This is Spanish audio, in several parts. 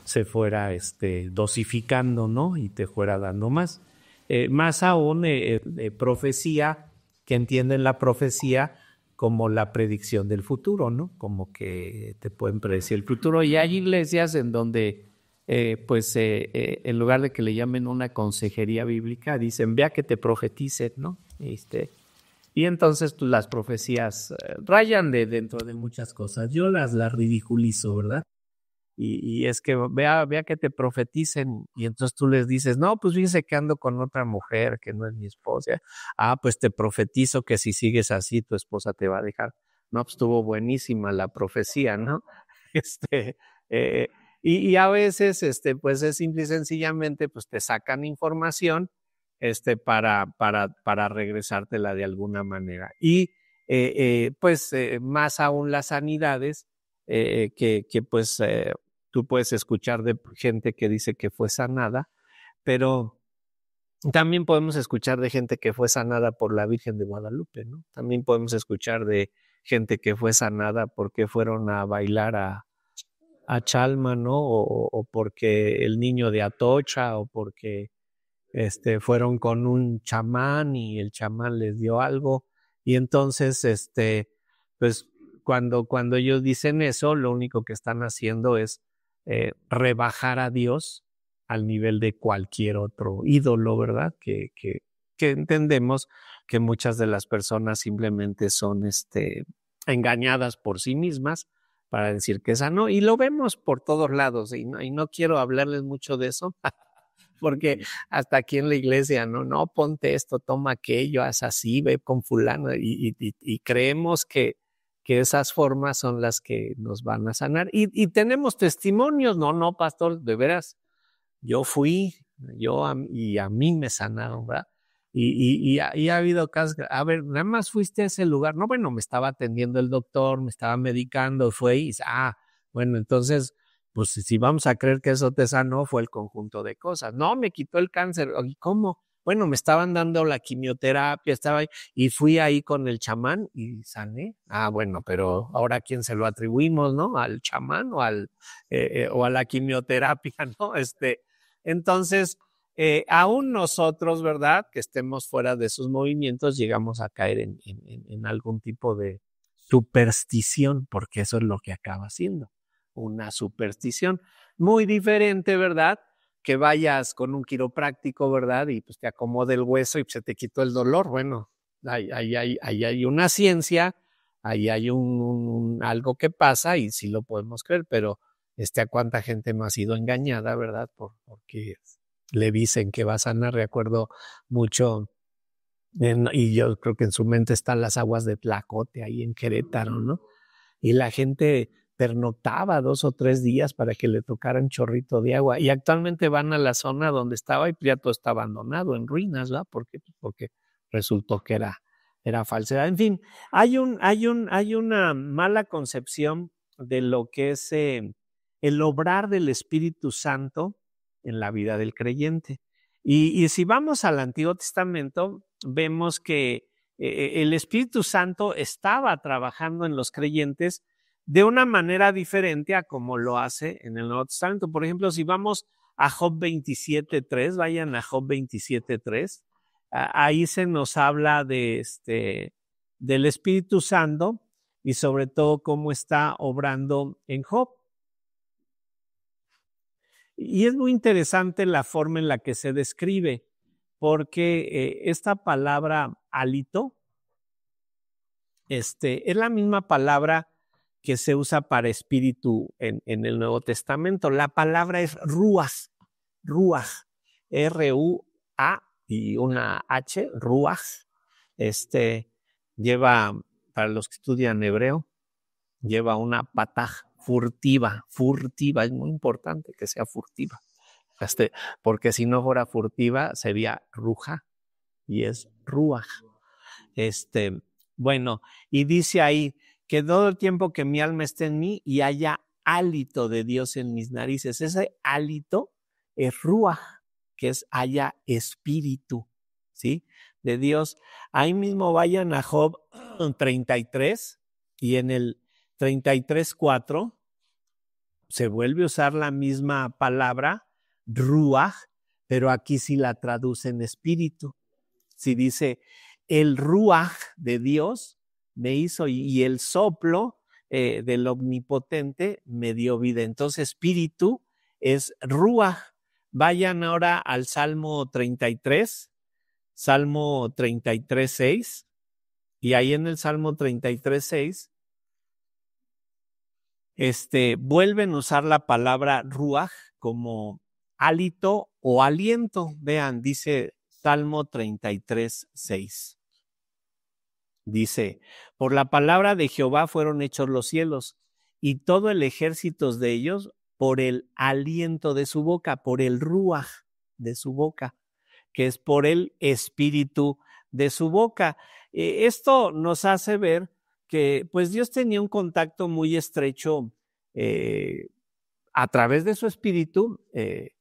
se fuera dosificando, ¿no? Y te fuera dando más. Más aún, profecía, que entienden la profecía como la predicción del futuro, ¿no? Como que te pueden predecir el futuro. Y hay iglesias en donde, en lugar de que le llamen una consejería bíblica, dicen, vea que te profeticen, ¿no? Y entonces pues, las profecías rayan dentro de muchas cosas. Yo las ridiculizo, ¿verdad? Y es que vea que te profeticen y entonces tú les dices, no, pues fíjese que ando con otra mujer que no es mi esposa. Ah, pues te profetizo que si sigues así tu esposa te va a dejar. No, pues estuvo buenísima la profecía, ¿no? Eh, y a veces, pues es simple y sencillamente, pues te sacan información, para regresártela de alguna manera. Y más aún las sanidades, pues tú puedes escuchar de gente que dice que fue sanada, pero también podemos escuchar de gente que fue sanada por la Virgen de Guadalupe, ¿no? También podemos escuchar de gente que fue sanada porque fueron a bailar a Chalma, ¿no? O porque el niño de Atocha, o porque fueron con un chamán y el chamán les dio algo. Y entonces, pues cuando ellos dicen eso, lo único que están haciendo es rebajar a Dios al nivel de cualquier otro ídolo, ¿verdad? Que entendemos que muchas de las personas simplemente son engañadas por sí mismas para decir que esa no. Y lo vemos por todos lados, y no quiero hablarles mucho de eso, porque hasta aquí en la iglesia, no, ponte esto, toma aquello, haz así, ve con fulano, y creemos que esas formas son las que nos van a sanar. Y tenemos testimonios, no, pastor, de veras, yo fui, y a mí me sanaron, ¿verdad? Y ha habido casos, a ver, nada más fuiste a ese lugar, no, bueno, me estaba atendiendo el doctor, me estaba medicando, bueno, entonces, pues si vamos a creer que eso te sanó, fue el conjunto de cosas. No, me quitó el cáncer. ¿Y cómo? Bueno, me estaban dando la quimioterapia, estaba ahí, y fui ahí con el chamán y sané. Bueno, pero ahora ¿a quién se lo atribuimos, no? ¿Al chamán o o a la quimioterapia, no? Entonces, aún nosotros, ¿verdad? Que estemos fuera de esos movimientos, llegamos a caer en algún tipo de superstición, porque eso es lo que acaba siendo una superstición. Muy diferente, ¿verdad? Que vayas con un quiropráctico, ¿verdad? Y pues te acomode el hueso y se te quitó el dolor. Bueno, ahí hay una ciencia, ahí hay algo que pasa y sí lo podemos creer, pero a cuánta gente no ha sido engañada, ¿verdad? Porque le dicen que va a sanar. Recuerdo mucho, y yo creo que en su mente están las aguas de Tlacote ahí en Querétaro, ¿no? Y la gente pernoctaba 2 o 3 días para que le tocaran chorrito de agua. Y actualmente van a la zona donde estaba y ya todo está abandonado, en ruinas, ¿verdad? Porque resultó que era falsedad. En fin, hay una mala concepción de lo que es el obrar del Espíritu Santo en la vida del creyente. Y si vamos al Antiguo Testamento, vemos que el Espíritu Santo estaba trabajando en los creyentes de una manera diferente a como lo hace en el Nuevo Testamento. Por ejemplo, si vamos a Job 27.3, vayan a Job 27.3, ahí se nos habla del Espíritu Santo y sobre todo cómo está obrando en Job. Y es muy interesante la forma en la que se describe, porque esta palabra hálito es la misma palabra que se usa para espíritu en el Nuevo Testamento. La palabra es ruach, R-U-A y una H, ruach. Lleva, para los que estudian hebreo, lleva una pataj, furtiva, es muy importante que sea furtiva, porque si no fuera furtiva sería ruja y es ruach. Bueno, y dice ahí que todo el tiempo que mi alma esté en mí y haya hálito de Dios en mis narices. Ese hálito es ruach, que es haya espíritu, ¿sí? De Dios. Ahí mismo vayan a Job 33 y en el 33:4 se vuelve a usar la misma palabra, ruaj, pero aquí sí la traduce en espíritu. Si dice, el ruaj de Dios me hizo y el soplo del omnipotente me dio vida. Entonces, espíritu es ruaj. Vayan ahora al Salmo 33, Salmo 33, 6. Y ahí en el Salmo 33, 6, vuelven a usar la palabra ruaj como hálito o aliento. Vean, dice Salmo 33, 6. Dice, por la palabra de Jehová fueron hechos los cielos y todo el ejército de ellos por el aliento de su boca, por el ruaj de su boca, que es por el espíritu de su boca. Esto nos hace ver que pues Dios tenía un contacto muy estrecho a través de su espíritu,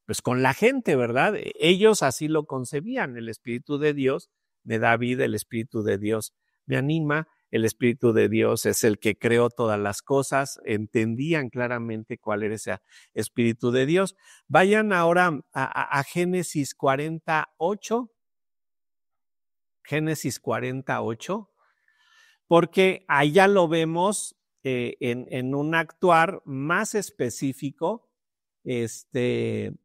pues con la gente, ¿verdad? Ellos así lo concebían, el espíritu de Dios me da vida, el espíritu de Dios me anima, el espíritu de Dios es el que creó todas las cosas, entendían claramente cuál era ese espíritu de Dios. Vayan ahora a Génesis 48, Génesis 48, porque allá lo vemos en un actuar más específico, en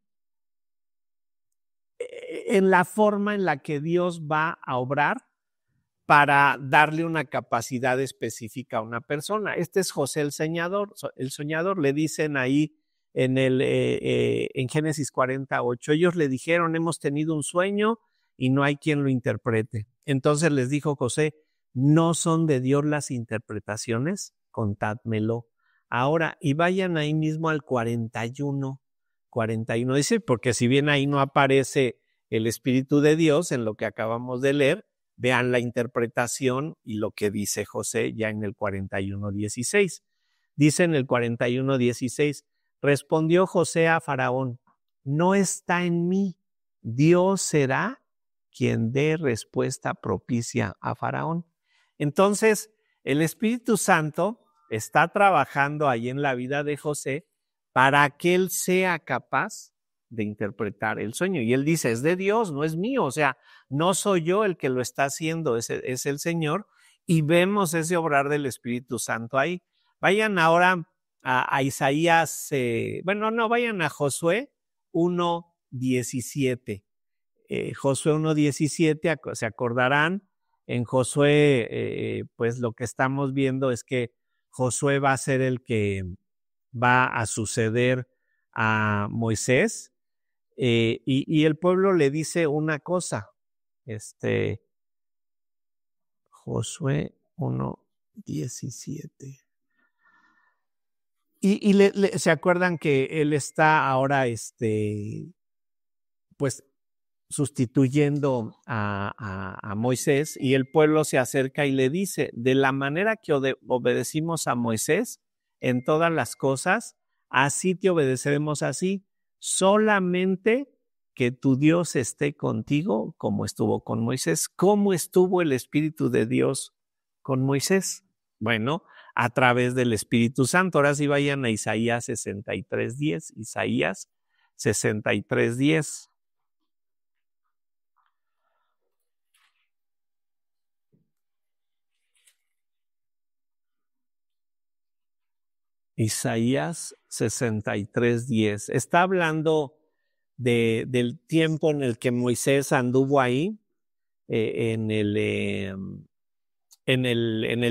la forma en la que Dios va a obrar para darle una capacidad específica a una persona. Este es José el soñador, le dicen ahí en Génesis 48, ellos le dijeron, hemos tenido un sueño y no hay quien lo interprete. Entonces les dijo José, ¿no son de Dios las interpretaciones? Contádmelo ahora. Y vayan ahí mismo al 41, dice, porque si bien ahí no aparece el Espíritu de Dios en lo que acabamos de leer, vean la interpretación y lo que dice José ya en el 41:16. Dice en el 41:16, respondió José a Faraón, no está en mí, Dios será quien dé respuesta propicia a Faraón. Entonces, el Espíritu Santo está trabajando ahí en la vida de José para que él sea capaz de interpretar el sueño. Y él dice, es de Dios, no es mío, o sea, no soy yo el que lo está haciendo, es el Señor, y vemos ese obrar del Espíritu Santo ahí. Vayan ahora a Isaías, vayan a Josué 1:17. Josué 1:17, se acordarán, en Josué, pues lo que estamos viendo es que Josué va a ser el que va a suceder a Moisés, y el pueblo le dice una cosa, Josué 1:17. Y se acuerdan que él está ahora, pues sustituyendo a Moisés, y el pueblo se acerca y le dice, de la manera que obedecimos a Moisés en todas las cosas, así te obedeceremos así, solamente que tu Dios esté contigo como estuvo con Moisés. ¿Cómo estuvo el Espíritu de Dios con Moisés? Bueno, a través del Espíritu Santo. Ahora sí vayan a Isaías 63:10, Isaías 63:10. Isaías 63:10. Está hablando del tiempo en el que Moisés anduvo ahí, en el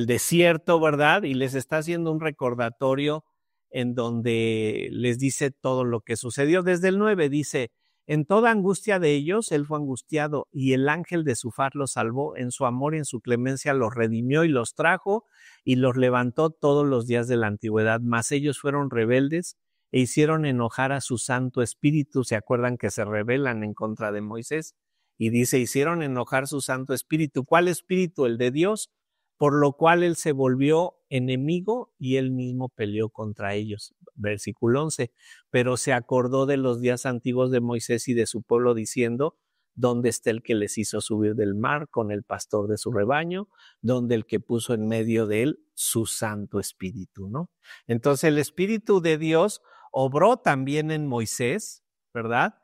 desierto, ¿verdad? Y les está haciendo un recordatorio en donde les dice todo lo que sucedió. Desde el 9 dice, en toda angustia de ellos, él fue angustiado y el ángel de su faz los salvó, en su amor y en su clemencia los redimió y los trajo y los levantó todos los días de la antigüedad, mas ellos fueron rebeldes e hicieron enojar a su Santo Espíritu. ¿Se acuerdan que se rebelan en contra de Moisés? Y dice, hicieron enojar su Santo Espíritu. ¿Cuál Espíritu? El de Dios, por lo cual él se volvió enemigo y él mismo peleó contra ellos. Versículo 11, pero se acordó de los días antiguos de Moisés y de su pueblo diciendo, ¿dónde está el que les hizo subir del mar con el pastor de su rebaño? ¿Dónde el que puso en medio de él su Santo Espíritu? ¿No? Entonces el Espíritu de Dios obró también en Moisés, ¿verdad?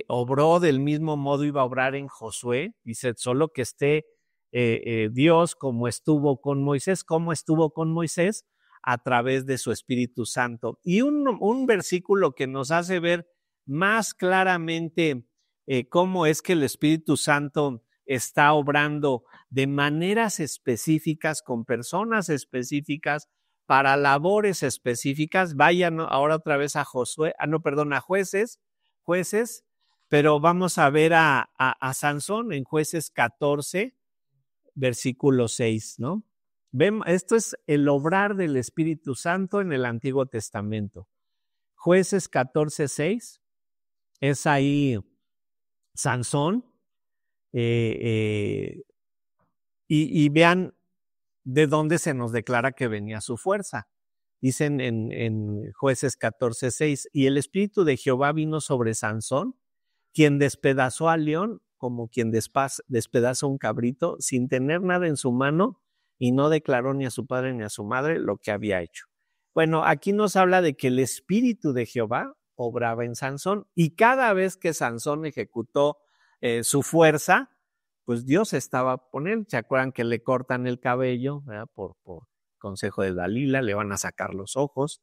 Obró del mismo modo, iba a obrar en Josué. Dice, solo que esté Dios como estuvo con Moisés. ¿Cómo estuvo con Moisés? A través de su Espíritu Santo. Y un versículo que nos hace ver más claramente cómo es que el Espíritu Santo está obrando de maneras específicas, con personas específicas, para labores específicas. Vayan ahora otra vez a a Jueces, pero vamos a ver a Sansón en Jueces 14, versículo 6, ¿no? Esto es el obrar del Espíritu Santo en el Antiguo Testamento. Jueces 14, 6, es ahí Sansón, y vean de dónde se nos declara que venía su fuerza. Dicen en Jueces 14, 6, y el Espíritu de Jehová vino sobre Sansón, quien despedazó al león como quien despedaza un cabrito, sin tener nada en su mano, y no declaró ni a su padre ni a su madre lo que había hecho. Bueno, aquí nos habla de que el Espíritu de Jehová obraba en Sansón, y cada vez que Sansón ejecutó su fuerza, pues Dios estaba con él. ¿Se acuerdan que le cortan el cabello, ¿verdad? Por consejo de Dalila, le van a sacar los ojos,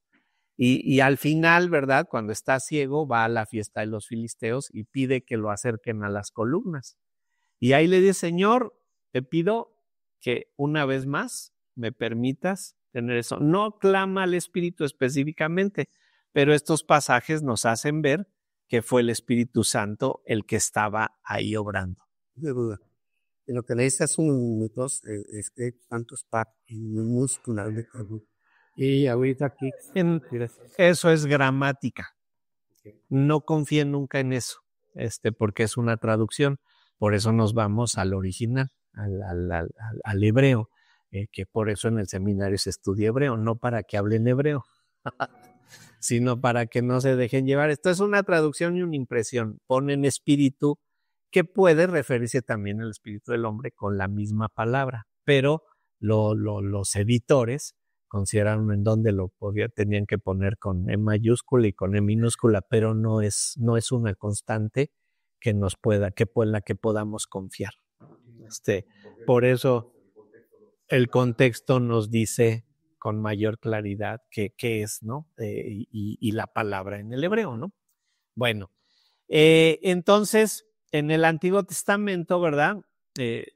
y al final, ¿verdad? Cuando está ciego, va a la fiesta de los filisteos y pide que lo acerquen a las columnas. Y ahí le dice, Señor, te pido que una vez más me permitas tener eso. No clama al Espíritu específicamente, pero estos pasajes nos hacen ver que fue el Espíritu Santo el que estaba ahí obrando. De duda. En lo que leíste hace unos minutos, tantos músculos. Y ahorita aquí. Eso es gramática. No confíen nunca en eso, porque es una traducción. Por eso nos vamos al original, al hebreo, que por eso en el seminario se estudia hebreo, no para que hablen hebreo, sino para que no se dejen llevar. Esto es una traducción y una impresión. Ponen espíritu, que puede referirse también al espíritu del hombre con la misma palabra, pero los editores consideraron en dónde tenían que poner con E mayúscula y con E minúscula, pero no es una constante que en la que podamos confiar. Por eso el contexto nos dice con mayor claridad qué es, ¿no? Y la palabra en el hebreo, ¿no? Bueno, entonces, en el Antiguo Testamento, ¿verdad?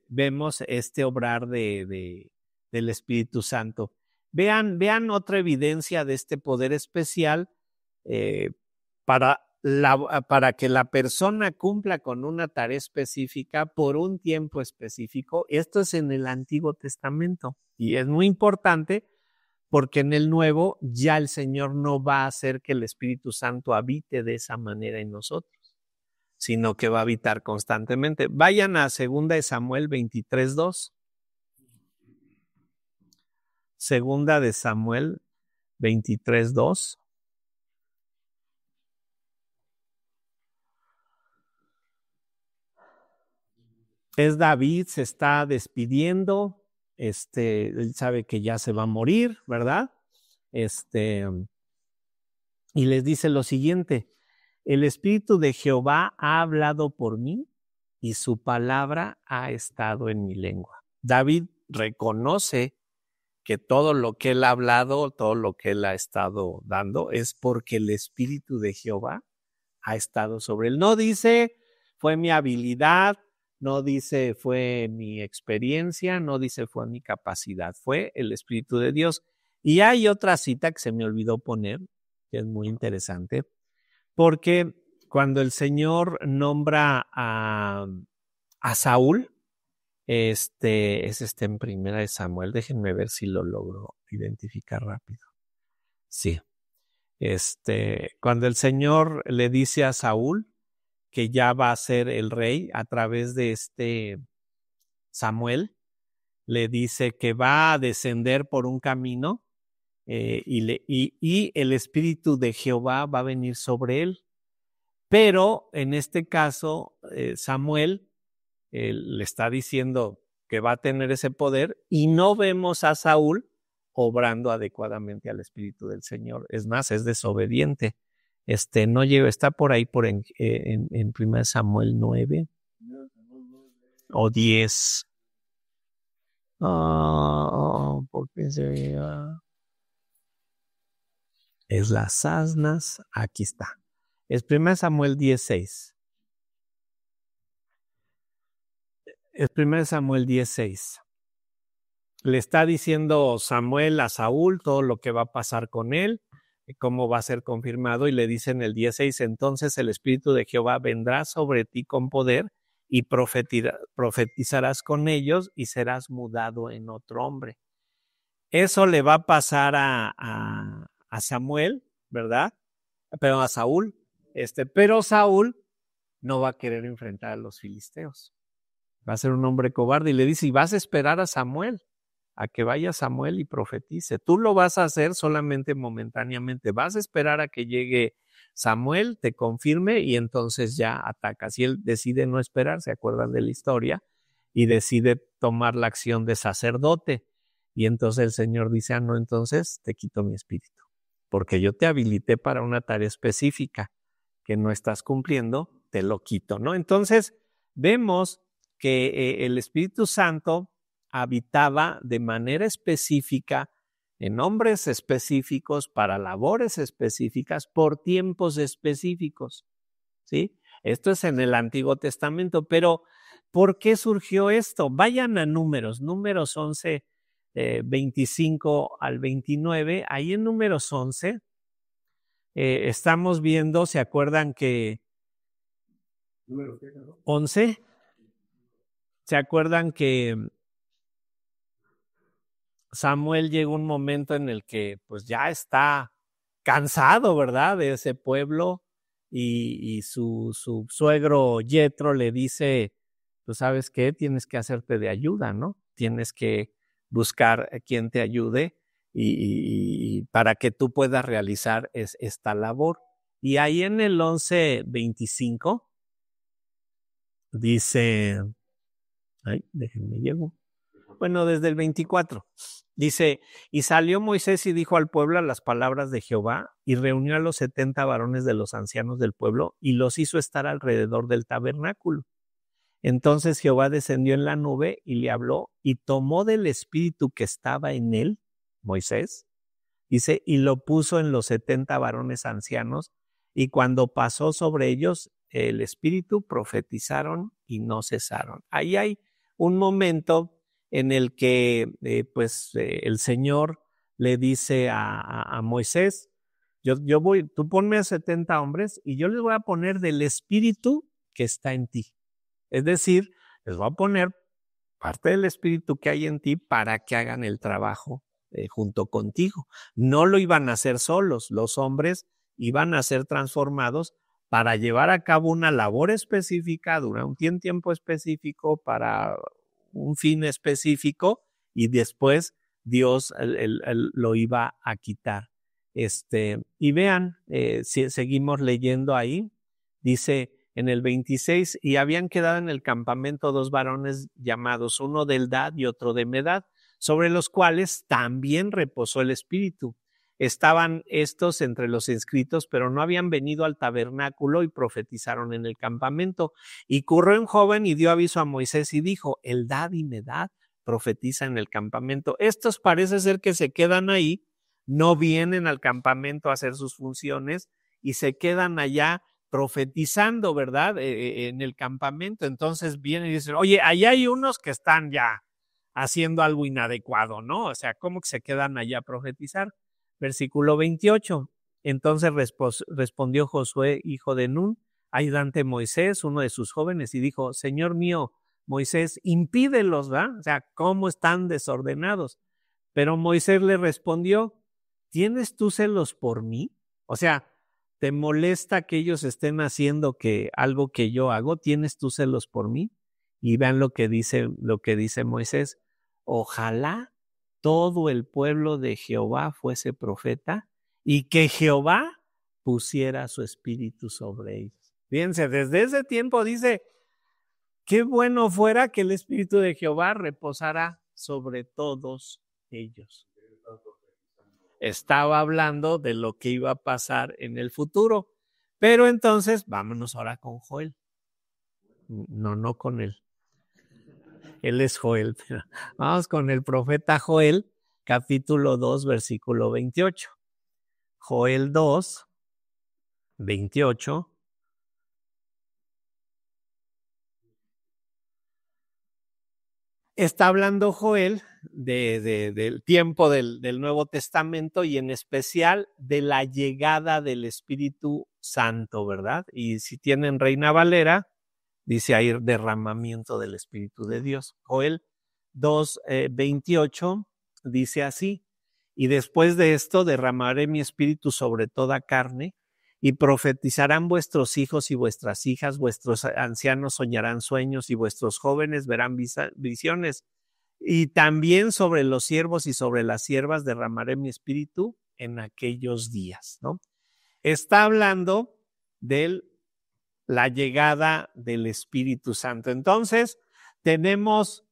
Vemos este obrar del Espíritu Santo. Vean otra evidencia de este poder especial para que la persona cumpla con una tarea específica por un tiempo específico. Esto es en el Antiguo Testamento y es muy importante porque en el Nuevo ya el Señor no va a hacer que el Espíritu Santo habite de esa manera en nosotros, sino que va a habitar constantemente. Vayan a 2 de Samuel 23:2. 2 de Samuel 23:2. Es David, se está despidiendo, él sabe que ya se va a morir, ¿verdad? Y les dice lo siguiente: el Espíritu de Jehová ha hablado por mí y su palabra ha estado en mi lengua. David reconoce que todo lo que él ha hablado, todo lo que él ha estado dando, es porque el Espíritu de Jehová ha estado sobre él. No dice fue mi habilidad, no dice fue mi experiencia, no dice fue mi capacidad, fue el Espíritu de Dios. Y hay otra cita que se me olvidó poner, que es muy interesante, porque cuando el Señor nombra a Saúl, es en 1 de Samuel, déjenme ver si lo logro identificar rápido. Sí. Cuando el Señor le dice a Saúl que ya va a ser el rey a través de Samuel, le dice que va a descender por un camino y el Espíritu de Jehová va a venir sobre él. Pero en este caso, Samuel le está diciendo que va a tener ese poder y no vemos a Saúl obrando adecuadamente al Espíritu del Señor. Es más, es desobediente. No llega, está por ahí en 1 Samuel 9 o 10. Porque es las asnas. Aquí está. Es 1 Samuel 10:6. Es 1 Samuel 10:6. Le está diciendo Samuel a Saúl todo lo que va a pasar con él, cómo va a ser confirmado, y le dice en el 10:6, entonces el Espíritu de Jehová vendrá sobre ti con poder y profetizarás con ellos y serás mudado en otro hombre. Eso le va a pasar a Samuel, ¿verdad? Pero a Saúl. Pero Saúl no va a querer enfrentar a los filisteos. Va a ser un hombre cobarde y le dice, y vas a esperar a Samuel, a que vaya Samuel y profetice. Tú lo vas a hacer solamente momentáneamente. Vas a esperar a que llegue Samuel, te confirme y entonces ya atacas. Y él decide no esperar, ¿se acuerdan de la historia? Y decide tomar la acción de sacerdote. Y entonces el Señor dice, no, entonces te quito mi espíritu, porque yo te habilité para una tarea específica que no estás cumpliendo, te lo quito, ¿no? Entonces vemos que el Espíritu Santo habitaba de manera específica en hombres específicos, para labores específicas, por tiempos específicos, ¿sí? Esto es en el Antiguo Testamento, pero ¿por qué surgió esto? Vayan a Números 11, 25 al 29. Ahí en Números 11 estamos viendo, ¿se acuerdan que 11? ¿Se acuerdan que Samuel llega un momento en el que pues ya está cansado, ¿verdad?, de ese pueblo, y su suegro Yetro le dice, pues sabes qué, tienes que hacerte de ayuda, ¿no? Tienes que buscar a quien te ayude y para que tú puedas realizar esta labor. Y ahí en el 11:25 dice, déjenme llego. Bueno, desde el 24. Dice, y salió Moisés y dijo al pueblo las palabras de Jehová, y reunió a los 70 varones de los ancianos del pueblo, y los hizo estar alrededor del tabernáculo. Entonces Jehová descendió en la nube y le habló, y tomó del espíritu que estaba en él, Moisés, dice, y lo puso en los 70 varones ancianos, y cuando pasó sobre ellos el espíritu, profetizaron y no cesaron. Ahí hay un momento en el que el Señor le dice a Moisés, tú ponme a 70 hombres y yo les voy a poner del espíritu que está en ti. Es decir, les voy a poner parte del espíritu que hay en ti para que hagan el trabajo junto contigo. No lo iban a hacer solos, los hombres iban a ser transformados para llevar a cabo una labor específica durante un tiempo específico para un fin específico, y después Dios lo iba a quitar. Y vean, si seguimos leyendo ahí, dice en el 26, y habían quedado en el campamento 2 varones llamados, uno de Eldad y otro de Medad, sobre los cuales también reposó el Espíritu. Estaban estos entre los inscritos, pero no habían venido al tabernáculo y profetizaron en el campamento. Y corrió un joven y dio aviso a Moisés y dijo, Eldad y Medad profetiza en el campamento. Estos parece ser que se quedan ahí, no vienen al campamento a hacer sus funciones y se quedan allá profetizando, ¿verdad? En el campamento. Entonces vienen y dicen, oye, allá hay unos que están ya haciendo algo inadecuado, ¿no? O sea, ¿cómo que se quedan allá a profetizar? Versículo 28. Entonces respondió Josué, hijo de Nun, ayudante de Moisés, uno de sus jóvenes, y dijo, Señor mío, Moisés, impídelos, ¿verdad? O sea, ¿cómo están desordenados? Pero Moisés le respondió, ¿tienes tú celos por mí? O sea, ¿te molesta que ellos estén haciendo algo que yo hago? ¿Tienes tú celos por mí? Y vean lo que dice Moisés. Ojalá todo el pueblo de Jehová fuese profeta y que Jehová pusiera su espíritu sobre ellos. Fíjense, desde ese tiempo dice, qué bueno fuera que el espíritu de Jehová reposara sobre todos ellos. estaba hablando de lo que iba a pasar en el futuro. Pero entonces, vámonos ahora con Joel. No con él. Él es Joel. Vamos con el profeta Joel, capítulo 2, versículo 28. Joel 2, 28. Está hablando Joel del tiempo del Nuevo Testamento y en especial de la llegada del Espíritu Santo, ¿verdad? Y si tienen Reina Valera, dice ahí derramamiento del Espíritu de Dios. Joel 2, 28 dice así: y después de esto derramaré mi espíritu sobre toda carne, y profetizarán vuestros hijos y vuestras hijas, vuestros ancianos soñarán sueños y vuestros jóvenes verán visiones. Y también sobre los siervos y sobre las siervas derramaré mi espíritu en aquellos días, ¿no? Está hablando de la llegada del Espíritu Santo. Entonces, tenemos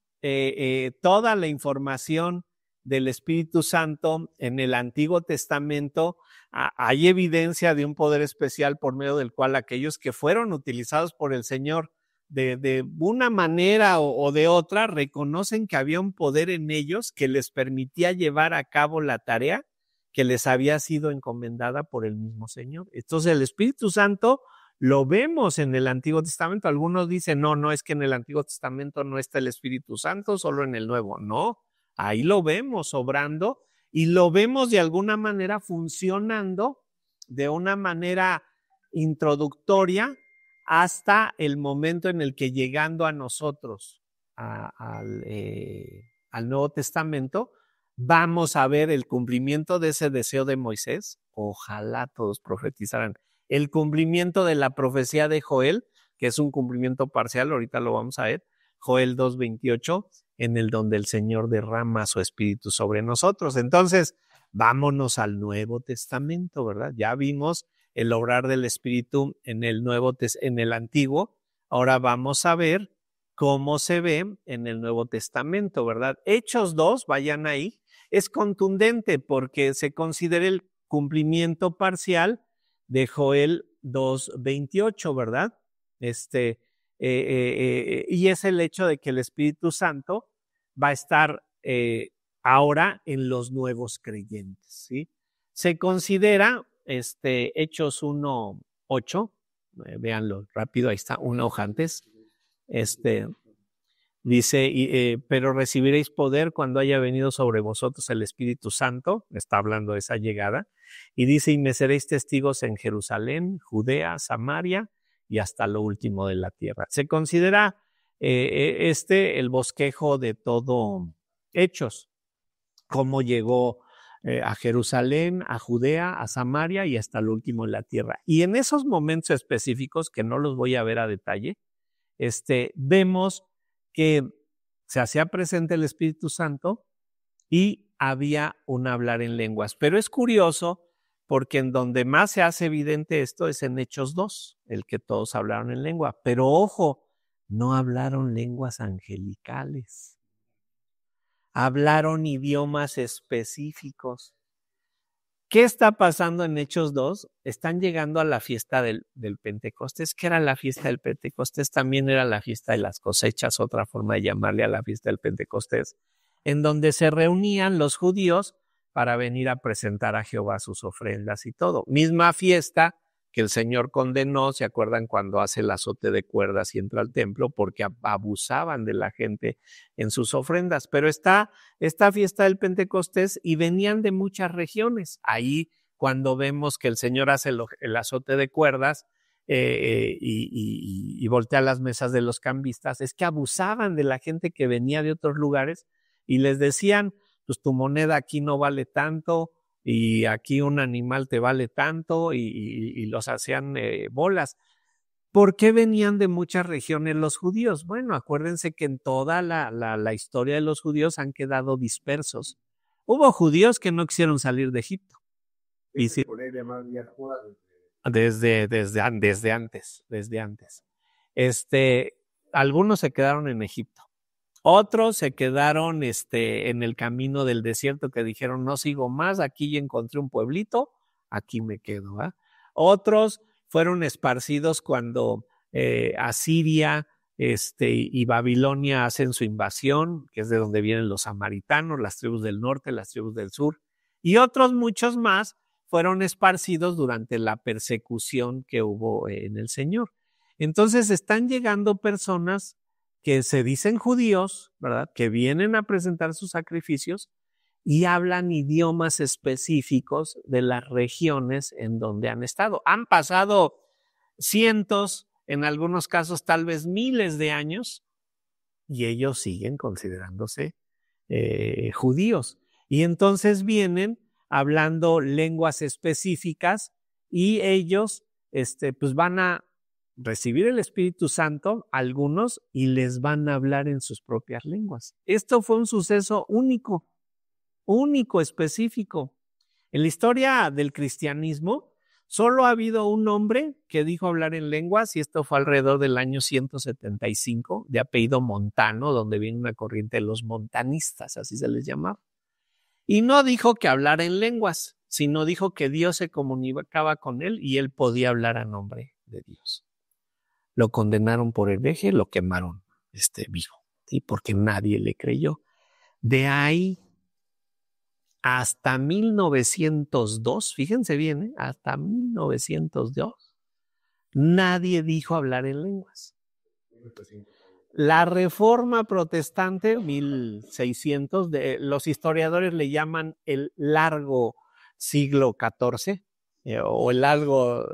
toda la información del Espíritu Santo en el Antiguo Testamento. Hay evidencia de un poder especial por medio del cual aquellos que fueron utilizados por el Señor de una manera o de otra reconocen que había un poder en ellos que les permitía llevar a cabo la tarea que les había sido encomendada por el mismo Señor. Entonces, el Espíritu Santo lo vemos en el Antiguo Testamento. Algunos dicen, no es que en el Antiguo Testamento no está el Espíritu Santo, solo en el Nuevo. No, ahí lo vemos obrando y lo vemos de alguna manera funcionando de una manera introductoria hasta el momento en el que llegando a nosotros al Nuevo Testamento, vamos a ver el cumplimiento de ese deseo de Moisés. Ojalá todos profetizaran. El cumplimiento de la profecía de Joel, que es un cumplimiento parcial, ahorita lo vamos a ver, Joel 2:28, en el donde el Señor derrama su espíritu sobre nosotros. Entonces, vámonos al Nuevo Testamento, ¿verdad? Ya vimos el obrar del Espíritu en el Antiguo. Ahora vamos a ver cómo se ve en el Nuevo Testamento, ¿verdad? Hechos 2, vayan ahí, es contundente porque se considera el cumplimiento parcial de Joel 2:28, ¿verdad? Y es el hecho de que el Espíritu Santo va a estar ahora en los nuevos creyentes, ¿sí? Se considera Hechos 1:8, véanlo rápido, ahí está, una hoja antes, dice, pero recibiréis poder cuando haya venido sobre vosotros el Espíritu Santo, está hablando de esa llegada, y dice, y me seréis testigos en Jerusalén, Judea, Samaria y hasta lo último de la tierra. Se considera el bosquejo de todo Hechos, cómo llegó a Jerusalén, a Judea, a Samaria y hasta lo último de la tierra. Y en esos momentos específicos, que no los voy a ver a detalle, vemos que se hacía presente el Espíritu Santo y había un hablar en lenguas. Pero es curioso porque en donde más se hace evidente esto es en Hechos 2, el que todos hablaron en lengua. Pero ojo, no hablaron lenguas angelicales. Hablaron idiomas específicos. ¿Qué está pasando en Hechos 2? Están llegando a la fiesta del Pentecostés. ¿Qué era la fiesta del Pentecostés? También era la fiesta de las cosechas, otra forma de llamarle a la fiesta del Pentecostés, en donde se reunían los judíos para venir a presentar a Jehová sus ofrendas y todo. Misma fiesta que el Señor condenó, ¿se acuerdan cuando hace el azote de cuerdas y entra al templo? Porque abusaban de la gente en sus ofrendas. Pero está esta fiesta del Pentecostés y venían de muchas regiones. Ahí cuando vemos que el Señor hace el azote de cuerdas y voltea las mesas de los cambistas, es que abusaban de la gente que venía de otros lugares y les decían, pues tu moneda aquí no vale tanto, y aquí un animal te vale tanto, y los hacían bolas. ¿Por qué venían de muchas regiones los judíos? Bueno, acuérdense que en toda la historia de los judíos han quedado dispersos. Hubo judíos que no quisieron salir de Egipto. Y sí, desde antes. Algunos se quedaron en Egipto. Otros se quedaron en el camino del desierto, que dijeron, no sigo más, aquí ya encontré un pueblito, aquí me quedo. Otros fueron esparcidos cuando Asiria y Babilonia hacen su invasión, que es de donde vienen los samaritanos, las tribus del norte, las tribus del sur. Y otros muchos más fueron esparcidos durante la persecución que hubo en el Señor. Entonces están llegando personas que se dicen judíos, ¿verdad? Que vienen a presentar sus sacrificios y hablan idiomas específicos de las regiones en donde han estado. Han pasado cientos, en algunos casos tal vez miles de años, y ellos siguen considerándose judíos. Y entonces vienen hablando lenguas específicas y ellos pues van a recibir el Espíritu Santo, algunos, y les van a hablar en sus propias lenguas. Esto fue un suceso único, específico. En la historia del cristianismo, solo ha habido un hombre que dijo hablar en lenguas, y esto fue alrededor del año 175, de apellido Montano, donde viene una corriente de los montanistas, así se les llamaba. Y no dijo que hablara en lenguas, sino dijo que Dios se comunicaba con él y él podía hablar a nombre de Dios. Lo condenaron por hereje, lo quemaron vivo, ¿sí? Porque nadie le creyó. De ahí hasta 1902, fíjense bien, hasta 1902, nadie dijo hablar en lenguas. La Reforma Protestante, 1600, los historiadores le llaman el largo siglo XIV, o el largo,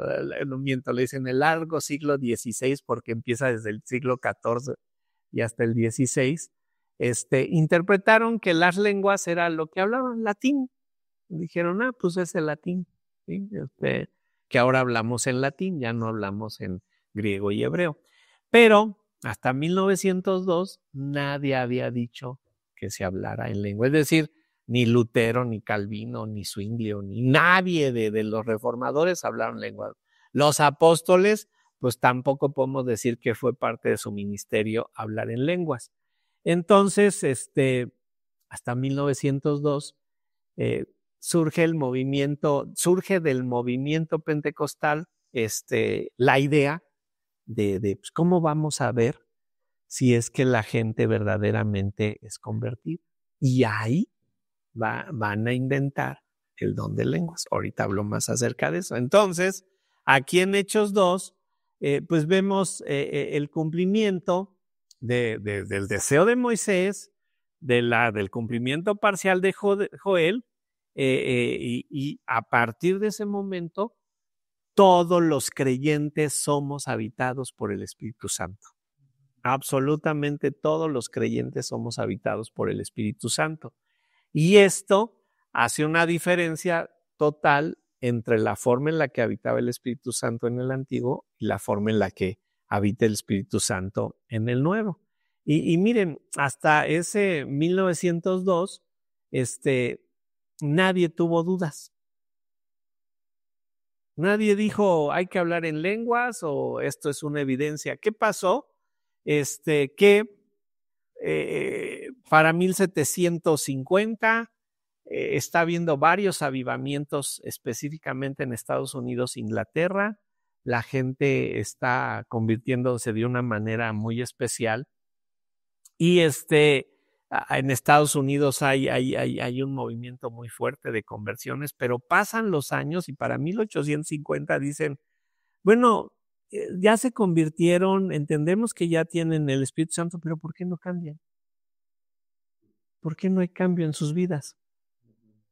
no miento, le dicen el largo siglo XVI, porque empieza desde el siglo XIV y hasta el XVI. Interpretaron que las lenguas era lo que hablaban, latín. Dijeron, pues es el latín, ¿sí? Que ahora hablamos en latín, ya no hablamos en griego y hebreo. Pero hasta 1902 nadie había dicho que se hablara en lengua. Es decir, ni Lutero, ni Calvino, ni Zwinglio, ni nadie de los reformadores hablaron lengua. Los apóstoles, pues tampoco podemos decir que fue parte de su ministerio hablar en lenguas. Entonces, hasta 1902 surge del movimiento pentecostal la idea de pues, cómo vamos a ver si es que la gente verdaderamente es convertida. Y ahí van a inventar el don de lenguas. Ahorita hablo más acerca de eso. Entonces, aquí en Hechos 2, pues vemos el cumplimiento del deseo de Moisés, del cumplimiento parcial de Joel, y a partir de ese momento, todos los creyentes somos habitados por el Espíritu Santo. Absolutamente todos los creyentes somos habitados por el Espíritu Santo. Y esto hace una diferencia total entre la forma en la que habitaba el Espíritu Santo en el Antiguo y la forma en la que habita el Espíritu Santo en el Nuevo. Y miren, hasta ese 1902, nadie tuvo dudas. Nadie dijo, hay que hablar en lenguas o esto es una evidencia. ¿Qué pasó? Que para 1750 está habiendo varios avivamientos específicamente en Estados Unidos, Inglaterra. La gente está convirtiéndose de una manera muy especial. Y en Estados Unidos hay un movimiento muy fuerte de conversiones, pero pasan los años y para 1850 dicen, bueno, ya se convirtieron, entendemos que ya tienen el Espíritu Santo, pero ¿por qué no cambian? ¿Por qué no hay cambio en sus vidas?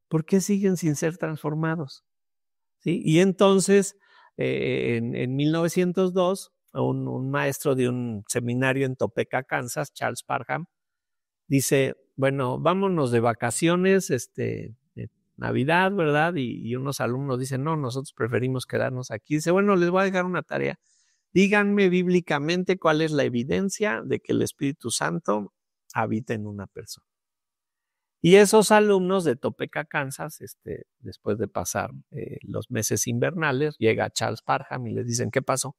¿Por qué siguen sin ser transformados? ¿Sí? Y entonces, en 1902, un maestro de un seminario en Topeka, Kansas, Charles Parham, dice, bueno, vámonos de vacaciones, de Navidad, ¿verdad? Y unos alumnos dicen, no, nosotros preferimos quedarnos aquí. Dice, bueno, les voy a dejar una tarea. Díganme bíblicamente cuál es la evidencia de que el Espíritu Santo habita en una persona. Y esos alumnos de Topeka, Kansas, después de pasar los meses invernales, llega Charles Parham y les dicen, ¿qué pasó?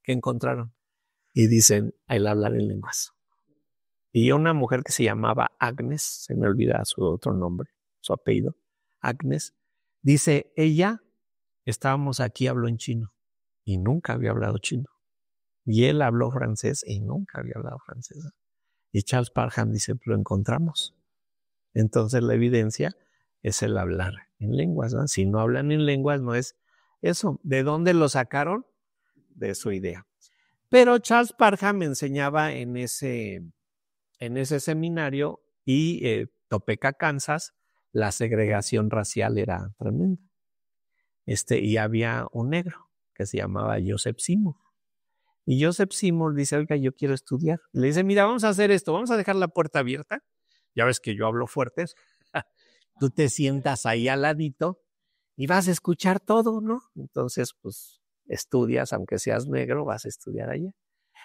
¿Qué encontraron? Y dicen, el hablar en lenguas. Y una mujer que se llamaba Agnes, se me olvida su otro nombre, su apellido, Agnes, dice, ella, estábamos aquí, habló en chino y nunca había hablado chino. Y él habló francés y nunca había hablado francés. Y Charles Parham dice, lo encontramos. Entonces la evidencia es el hablar en lenguas, ¿no? Si no hablan en lenguas, no es eso. ¿De dónde lo sacaron? De su idea. Pero Charles Parham enseñaba en ese seminario y Topeka, Kansas, la segregación racial era tremenda. Y había un negro que se llamaba Joseph Seymour. Y Joseph Seymour dice, oiga, yo quiero estudiar. Le dice, mira, vamos a hacer esto, vamos a dejar la puerta abierta. Ya ves que yo hablo fuerte. Tú te sientas ahí al ladito y vas a escuchar todo, ¿no? Entonces, pues, estudias, aunque seas negro, vas a estudiar allá.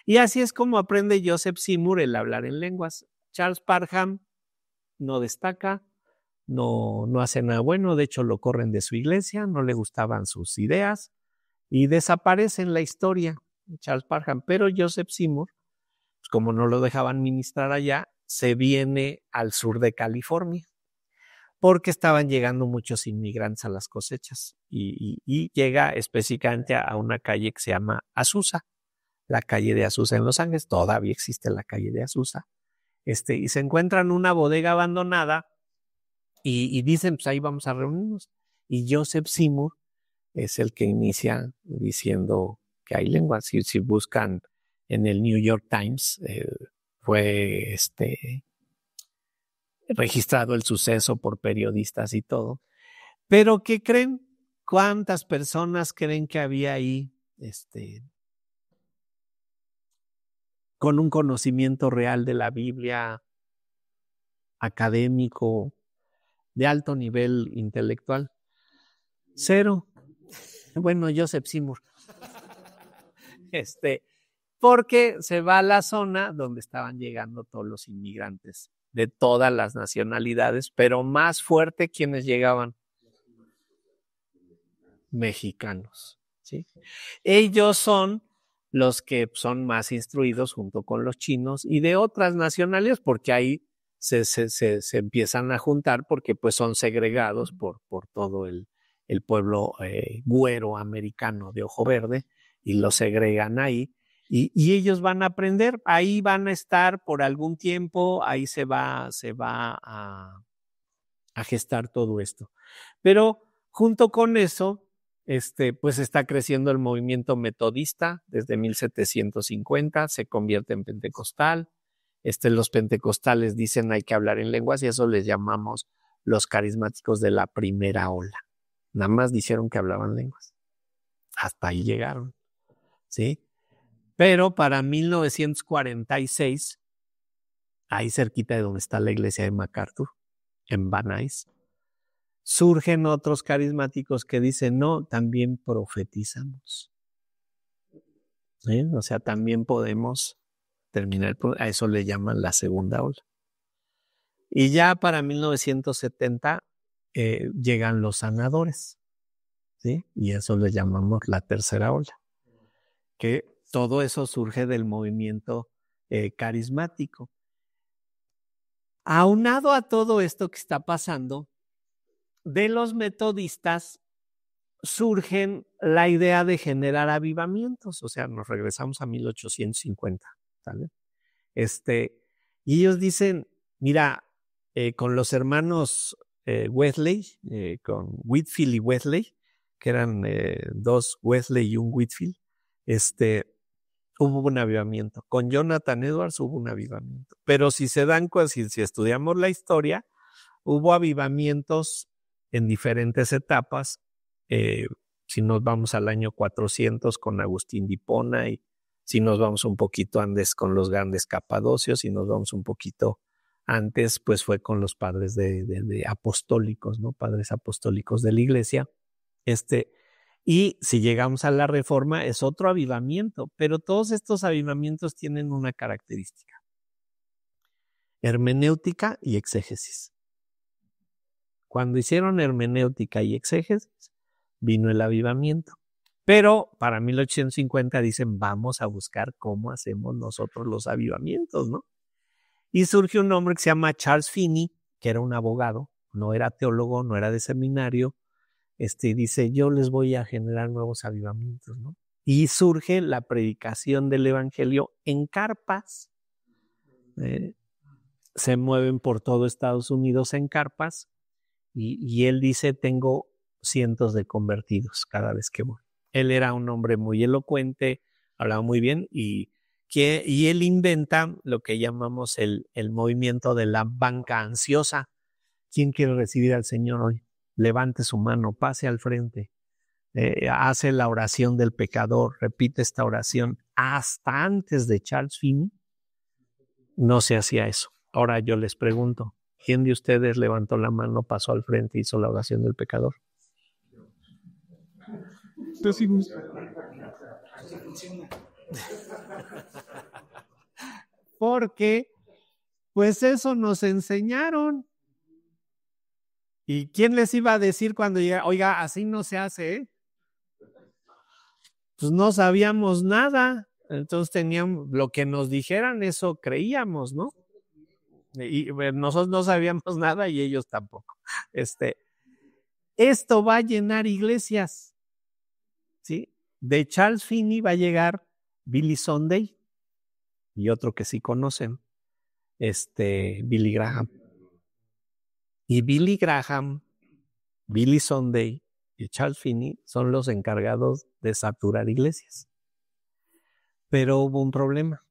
Y así es como aprende Joseph Seymour el hablar en lenguas. Charles Parham no destaca, no hace nada bueno, de hecho lo corren de su iglesia, no le gustaban sus ideas y desaparece en la historia Charles Parham. Pero Joseph Seymour, pues como no lo dejaban ministrar allá, se viene al sur de California porque estaban llegando muchos inmigrantes a las cosechas y llega específicamente a una calle que se llama Azusa, la calle de Azusa en Los Ángeles. Todavía existe la calle de Azusa. Y se encuentran una bodega abandonada y dicen, pues ahí vamos a reunirnos. Y Joseph Seymour es el que inicia diciendo que hay lenguas. Si buscan en el New York Times, fue registrado el suceso por periodistas y todo. Pero ¿qué creen? ¿Cuántas personas creen que había ahí con un conocimiento real de la Biblia, académico, de alto nivel intelectual? Cero. Bueno, Joseph Seymour. Porque se va a la zona donde estaban llegando todos los inmigrantes de todas las nacionalidades, pero más fuerte, ¿quiénes llegaban? Mexicanos, ¿sí? Ellos son los que son más instruidos junto con los chinos y de otras nacionalidades, porque ahí se empiezan a juntar porque pues son segregados por todo el pueblo güero americano de ojo verde y los segregan ahí y ellos van a aprender, ahí van a estar por algún tiempo, ahí se va a gestar todo esto. Pero junto con eso, pues está creciendo el movimiento metodista desde 1750, se convierte en pentecostal. Los pentecostales dicen hay que hablar en lenguas y eso les llamamos los carismáticos de la primera ola. Nada más dijeron que hablaban lenguas. Hasta ahí llegaron, ¿sí? Pero para 1946, ahí cerquita de donde está la iglesia de MacArthur, en Van Nuys, surgen otros carismáticos que dicen, no, también profetizamos. ¿Sí? O sea, también podemos terminar, a eso le llaman la segunda ola. Y ya para 1970 llegan los sanadores, ¿sí? Y eso le llamamos la tercera ola. Que todo eso surge del movimiento carismático. Aunado a todo esto que está pasando, de los metodistas surgen la idea de generar avivamientos, o sea, nos regresamos a 1850, ¿vale? Y ellos dicen, mira, con los hermanos Wesley, con Whitefield y Wesley, que eran dos Wesley y un Whitefield, hubo un avivamiento. Con Jonathan Edwards hubo un avivamiento. Pero si se dan cuenta, si estudiamos la historia, hubo avivamientos en diferentes etapas. Si nos vamos al año 400 con Agustín de Hipona y si nos vamos un poquito antes con los grandes capadocios, si nos vamos un poquito antes, pues fue con los padres de apostólicos, ¿no? Padres apostólicos de la iglesia. Y si llegamos a la Reforma es otro avivamiento, pero todos estos avivamientos tienen una característica: hermenéutica y exégesis. Cuando hicieron hermenéutica y exégesis, vino el avivamiento. Pero para 1850 dicen, vamos a buscar cómo hacemos nosotros los avivamientos, ¿no? Y surge un hombre que se llama Charles Finney, que era un abogado, no era teólogo, no era de seminario, y dice, yo les voy a generar nuevos avivamientos, ¿no? Y surge la predicación del evangelio en carpas. Se mueven por todo Estados Unidos en carpas y él dice, tengo cientos de convertidos cada vez que voy. Él era un hombre muy elocuente, hablaba muy bien y él inventa lo que llamamos el movimiento de la banca ansiosa. ¿Quién quiere recibir al Señor hoy? Levante su mano, pase al frente. Hace la oración del pecador, repite esta oración. Hasta antes de Charles Finney no se hacía eso. Ahora yo les pregunto, ¿quién de ustedes levantó la mano, pasó al frente y hizo la oración del pecador? Porque, pues eso nos enseñaron. ¿Y quién les iba a decir cuando llega? Oiga, así no se hace, ¿eh? Pues no sabíamos nada. Entonces teníamos, lo que nos dijeran, eso creíamos, ¿no? Y bueno, nosotros no sabíamos nada y ellos tampoco. Esto va a llenar iglesias, ¿sí? De Charles Finney va a llegar Billy Sunday y otro que sí conocen, Billy Graham. Y Billy Graham, Billy Sunday y Charles Finney son los encargados de saturar iglesias. Pero hubo un problema.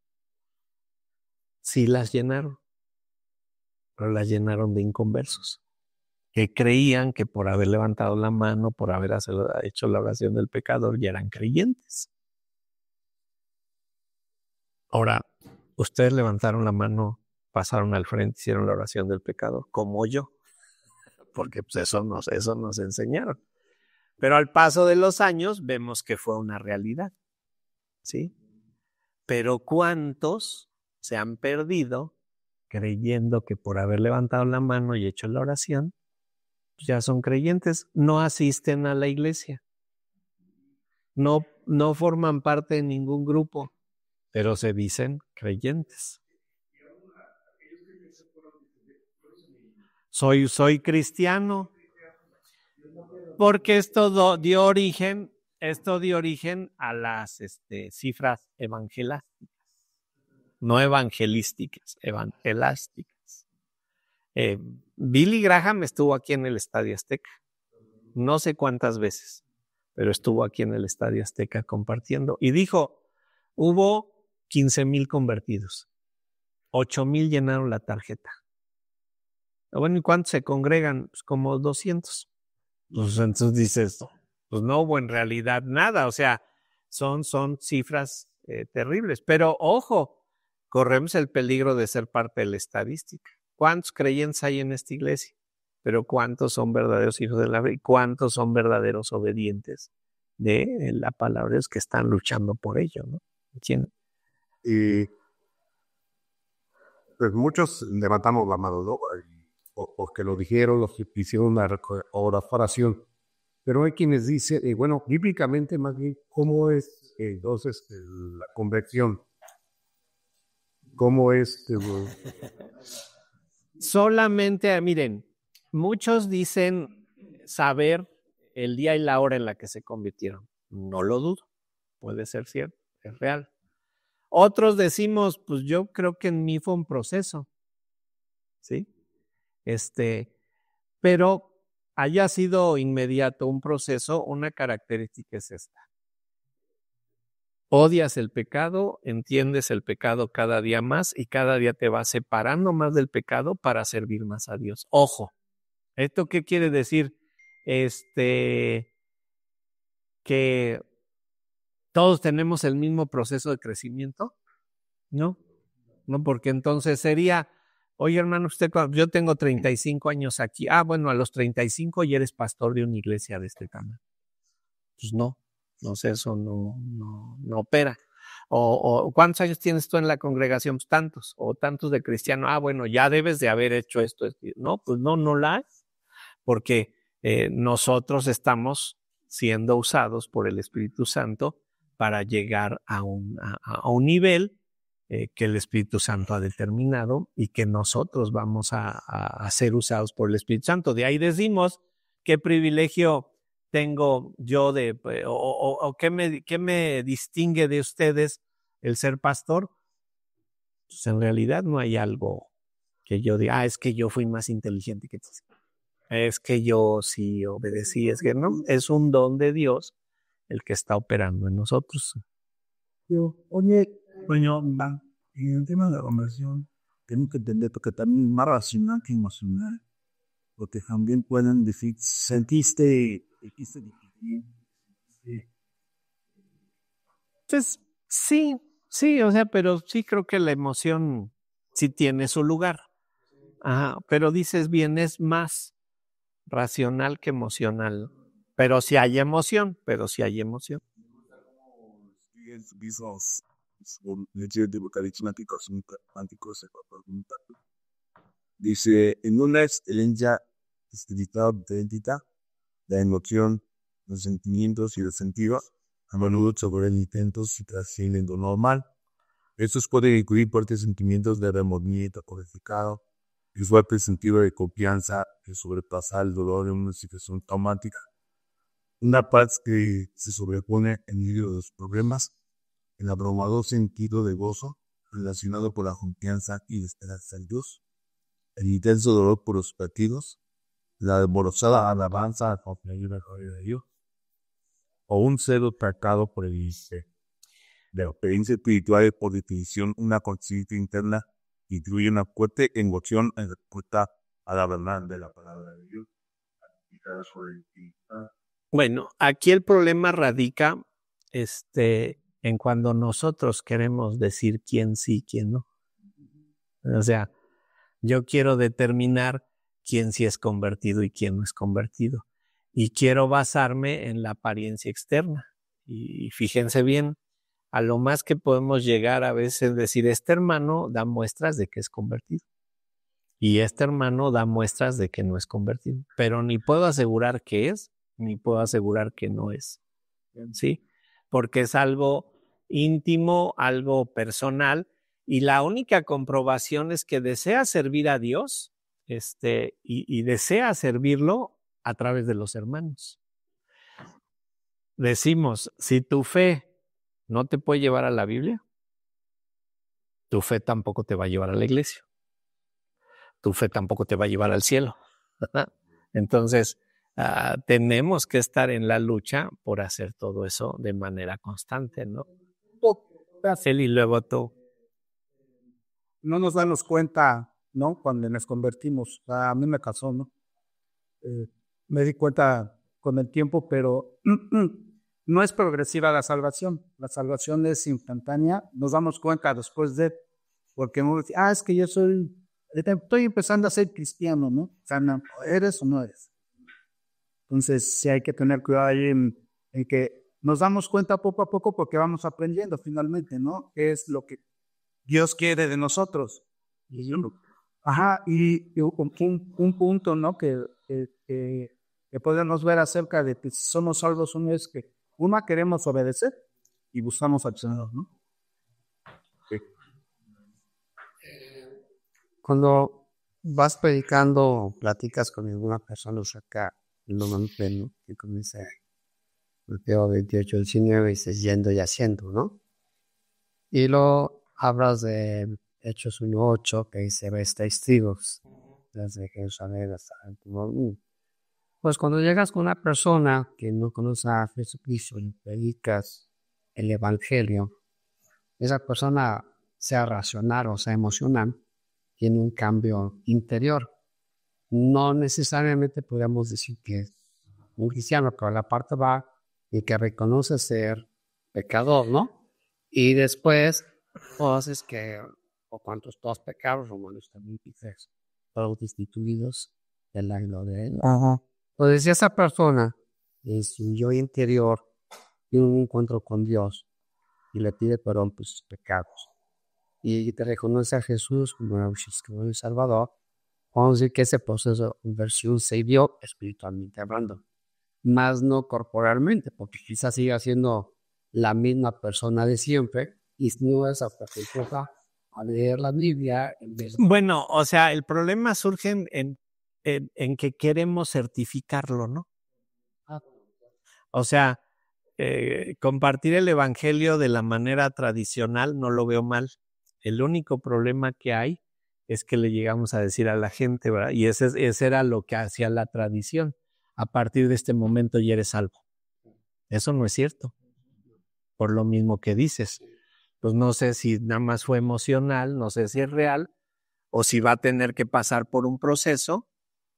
Sí las llenaron, pero las llenaron de inconversos, que creían que por haber levantado la mano, por haber hecho la oración del pecador, ya eran creyentes. Ahora, ustedes levantaron la mano, pasaron al frente, hicieron la oración del pecador, como yo, porque pues eso nos enseñaron. Pero al paso de los años vemos que fue una realidad, ¿sí? Pero ¿cuántos se han perdido creyendo que por haber levantado la mano y hecho la oración, ya son creyentes? No asisten a la iglesia, no forman parte de ningún grupo, pero se dicen creyentes. Soy cristiano, porque esto dio origen a las cifras evangelásticas, no evangelísticas, evangelásticas. Billy Graham estuvo aquí en el Estadio Azteca, no sé cuántas veces, pero estuvo aquí en el Estadio Azteca compartiendo y dijo, hubo 15,000 convertidos, 8,000 llenaron la tarjeta. Bueno, ¿y cuántos se congregan? Pues como 200. Pues entonces dices, pues no hubo en realidad nada, o sea, son cifras terribles. Pero ojo, corremos el peligro de ser parte de la estadística. ¿Cuántos creyentes hay en esta iglesia? Pero ¿cuántos son verdaderos hijos de la fe? ¿Y cuántos son verdaderos obedientes de la palabra de Dios que están luchando por ello, ¿no? ¿Quién? Y pues muchos levantamos la mano, ¿no? O que lo dijeron, los que hicieron una oración. Pero hay quienes dicen, bueno, bíblicamente más bien, ¿cómo es entonces la conversión? ¿Cómo es? Solamente, miren, muchos dicen saber el día y la hora en la que se convirtieron. No lo dudo, puede ser cierto, es real. Otros decimos, pues yo creo que en mí fue un proceso, ¿sí? Pero haya sido inmediato un proceso, una característica es esta. Odias el pecado, entiendes el pecado cada día más y cada día te vas separando más del pecado para servir más a Dios. Ojo, ¿esto qué quiere decir? Que todos tenemos el mismo proceso de crecimiento, ¿no? No, porque entonces sería, oye hermano, yo tengo 35 años aquí. Ah, bueno, a los 35 ya eres pastor de una iglesia de este tamaño. Pues no sé, eso no opera. O ¿cuántos años tienes tú en la congregación? Pues tantos, o tantos de cristiano. Ah, bueno, ya debes de haber hecho esto. No, pues no la es, porque nosotros estamos siendo usados por el Espíritu Santo para llegar a un nivel que el Espíritu Santo ha determinado y que nosotros vamos a ser usados por el Espíritu Santo. De ahí decimos, ¿qué privilegio tengo yo o qué me distingue de ustedes el ser pastor? Pues en realidad no hay algo que yo diga, es que yo fui más inteligente que tú. Es que yo sí obedecí, es que no, es un don de Dios el que está operando en nosotros. Oye, bueno, en el tema de la conversión, tenemos que entender que también es más racional que emocional, porque también pueden decir, sentiste difícil. Entonces, sí, o sea, pero sí creo que la emoción sí tiene su lugar. Ajá, pero dices bien, es más racional que emocional. Pero sí hay emoción. Dice, en una experiencia espiritual auténtica, la emoción, los sentimientos y los sentidos a menudo sobre intentos y trascienden lo normal. Estos pueden incluir fuertes sentimientos de remordimiento codificado y fuerte sentido de confianza que sobrepasa el dolor en una situación traumática. Una paz que se sobrepone en medio de los problemas, el abrumador sentido de gozo relacionado con la confianza y la esperanza en Dios, el intenso dolor por los partidos, la desborosada alabanza a confiar en la gloria de Dios, o un celo atacado por el índice. La experiencia espiritual es, por definición, una conciencia interna que incluye una fuerte emoción en respuesta a la verdad de la palabra de Dios. Bueno, aquí el problema radica en cuando nosotros queremos decir quién sí, quién no. O sea, yo quiero determinar quién sí es convertido y quién no es convertido. Y quiero basarme en la apariencia externa. Y fíjense bien, a lo más que podemos llegar a veces decir, este hermano da muestras de que es convertido. Y este hermano da muestras de que no es convertido. Pero ni puedo asegurar que es, ni puedo asegurar que no es. ¿Sí? Porque es algo íntimo, algo personal, y la única comprobación es que desea servir a Dios y desea servirlo a través de los hermanos. Decimos, si tu fe no te puede llevar a la Biblia, tu fe tampoco te va a llevar a la iglesia. Tu fe tampoco te va a llevar al cielo. Entonces, tenemos que estar en la lucha por hacer todo eso de manera constante, ¿no? Y luego tú. No nos damos cuenta, ¿no? Cuando nos convertimos. A mí me pasó, ¿no? Me di cuenta con el tiempo, pero no es progresiva la salvación. La salvación es instantánea. Nos damos cuenta después porque uno dice, es que yo estoy empezando a ser cristiano, ¿no? O sea, no, ¿eres o no eres? Entonces, sí hay que tener cuidado ahí en que nos damos cuenta poco a poco porque vamos aprendiendo finalmente, ¿no? ¿Qué es lo que Dios quiere de nosotros? Y un punto, ¿no? Que podemos ver acerca de que somos salvos, uno es que queremos obedecer y buscamos al Señor, ¿no? Sí. Cuando vas predicando, platicas con alguna persona acerca del momento, ¿no? Que comienza Mateo 28, 19, dices yendo y haciendo, ¿no? Y luego hablas de Hechos 1:8, que dice, ves testigos desde Jerusalén hasta el mundo. Pues cuando llegas con una persona que no conoce a Jesucristo y predicas el Evangelio, esa persona, sea racional o sea emocional, tiene un cambio interior. No necesariamente podemos decir que es un cristiano, pero la parte va y que reconoce ser pecador, ¿no? Y después, cosas que, o cuantos todos pecados, Romanos también dice, todos destituidos de la gloria de Dios. Entonces, si esa persona en su yo interior tiene un encuentro con Dios y le pide perdón por sus pecados y te reconoce a Jesús como el Salvador, vamos a decir que ese proceso de conversión se dio espiritualmente hablando, más no corporalmente, porque quizás siga siendo la misma persona de siempre y no es a leer la Biblia en vez de... Bueno, o sea, el problema surge en que queremos certificarlo, ¿no? O sea, compartir el evangelio de la manera tradicional no lo veo mal. El único problema que hay es que le llegamos a decir a la gente, ¿verdad? Y ese era lo que hacía la tradición. A partir de este momento ya eres salvo. Eso no es cierto. Por lo mismo que dices. Pues no sé si nada más fue emocional, no sé si es real, o si va a tener que pasar por un proceso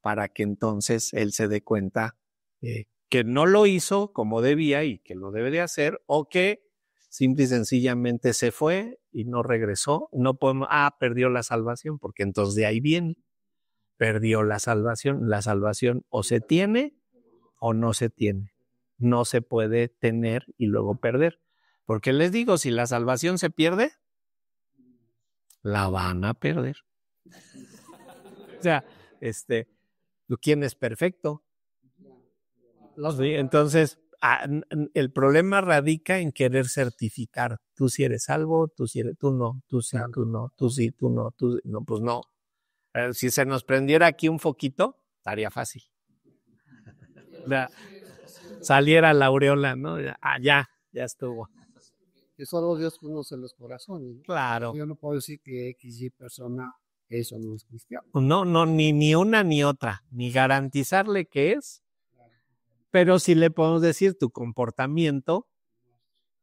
para que entonces él se dé cuenta que no lo hizo como debía y que lo debe de hacer, o que simple y sencillamente se fue y no regresó. No podemos, perdió la salvación, porque entonces de ahí viene. Perdió la salvación. La salvación o se tiene o no se tiene. No se puede tener y luego perder. Porque les digo, si la salvación se pierde, la van a perder. O sea, ¿quién es perfecto? Sí, entonces, el problema radica en querer certificar. Tú sí eres salvo, tú sí eres, tú no, tú sí, tú no, tú sí, tú no, tú no, pues no. Si se nos prendiera aquí un foquito, estaría fácil. Saliera la aureola, ¿no? Ya estuvo. Que solo Dios conoce los corazones, ¿no? Claro. Yo no puedo decir que XY persona eso no es cristiano. No, ni una ni otra, ni garantizarle que es, pero sí le podemos decir tu comportamiento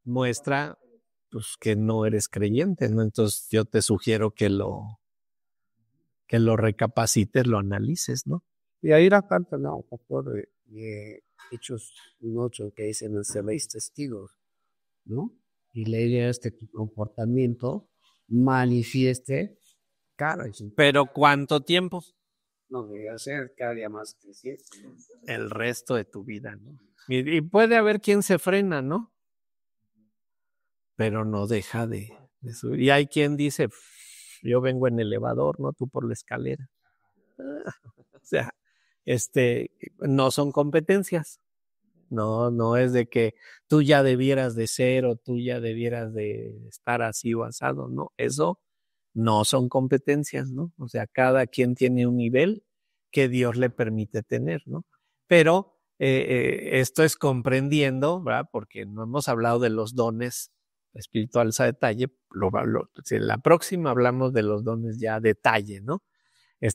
muestra pues que no eres creyente, ¿no? Entonces yo te sugiero que lo recapacites, lo analices, ¿no? Y ahí la carta, no, por Hechos 8 que dicen, seréis testigos, ¿no? Y la idea es que tu comportamiento manifieste cara. Pero ¿cuánto tiempo? No debe ser cada día más creciente. El resto de tu vida, ¿no? Y puede haber quien se frena, ¿no? Pero no deja de subir. Y hay quien dice, yo vengo en elevador, ¿no? Tú por la escalera. O sea, no son competencias. No es de que tú ya debieras de ser o tú ya debieras de estar así o asado, no, eso no son competencias, ¿no? O sea, cada quien tiene un nivel que Dios le permite tener, ¿no? Pero esto es comprendiendo, ¿verdad? Porque no hemos hablado de los dones espirituales a detalle, la próxima hablamos de los dones ya a detalle, ¿no?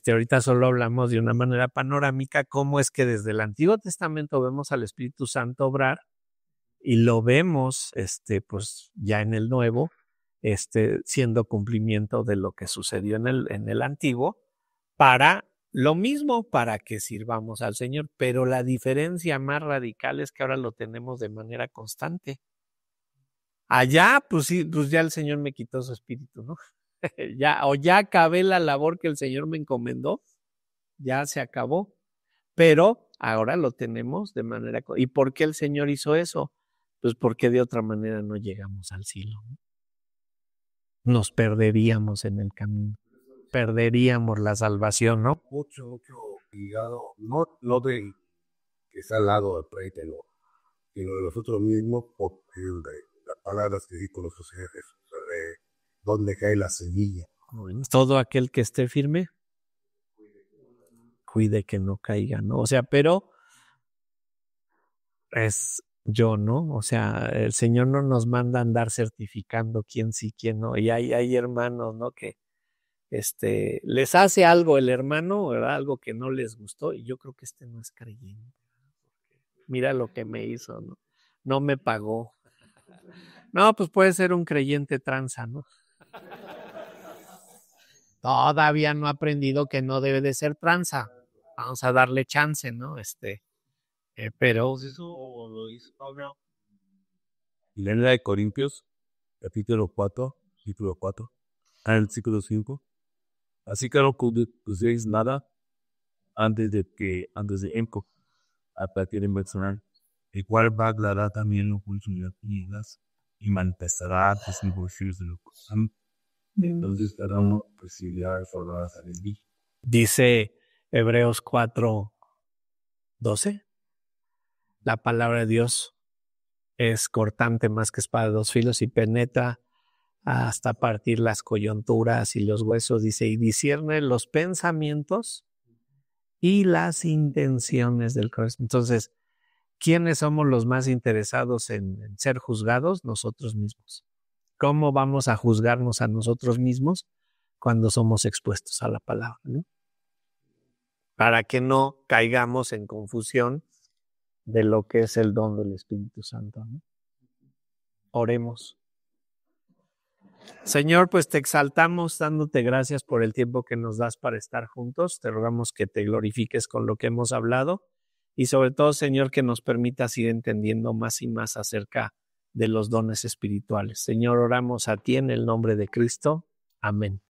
Ahorita solo hablamos de una manera panorámica cómo es que desde el Antiguo Testamento vemos al Espíritu Santo obrar y lo vemos, pues ya en el Nuevo, siendo cumplimiento de lo que sucedió en el Antiguo, para lo mismo, para que sirvamos al Señor. Pero la diferencia más radical es que ahora lo tenemos de manera constante. Allá, pues sí, pues ya el Señor me quitó su espíritu, ¿no? ya acabé la labor que el Señor me encomendó, ya se acabó, pero ahora lo tenemos de manera... ¿Y por qué el Señor hizo eso? Pues porque de otra manera no llegamos al cielo, ¿no? Nos perderíamos en el camino, perderíamos la salvación, ¿no? Mucho ligado, no de que está al lado del pleito, sino de nosotros mismos, porque las palabras que dijo los jefes, sobre dónde cae la semilla. Todo aquel que esté firme, cuide que no caiga, ¿no? O sea, pero es yo, ¿no? O sea, el Señor no nos manda a andar certificando quién sí, quién no. Y hay hermanos, ¿no? Que les hace algo el hermano, ¿verdad? Algo que no les gustó, y yo creo que no es creyente. Mira lo que me hizo, ¿no? No me pagó. No, pues puede ser un creyente tranza, ¿no? Todavía no ha aprendido que no debe de ser tranza. Vamos a darle chance, ¿no? Pero eso lo hizo Pablo. En la de Corintios, capítulo 4, versículo 5. Así que no considéis nada antes de Enco, hasta que mencionar, el cual va a aclarar también los juicios de las tinieblas y manifestará los negocios de los que entonces cada uno recibirá sobre la salida. Dice Hebreos 4:12, la palabra de Dios es cortante más que espada de dos filos y penetra hasta partir las coyunturas y los huesos, dice, y discierne los pensamientos y las intenciones del corazón. Entonces, ¿quiénes somos los más interesados en ser juzgados? Nosotros mismos. ¿Cómo vamos a juzgarnos a nosotros mismos cuando somos expuestos a la palabra, ¿no? Para que no caigamos en confusión de lo que es el don del Espíritu Santo, ¿no? Oremos. Señor, pues te exaltamos dándote gracias por el tiempo que nos das para estar juntos. Te rogamos que te glorifiques con lo que hemos hablado y sobre todo, Señor, que nos permitas ir entendiendo más y más acerca de los dones espirituales. Señor, oramos a ti en el nombre de Cristo. Amén.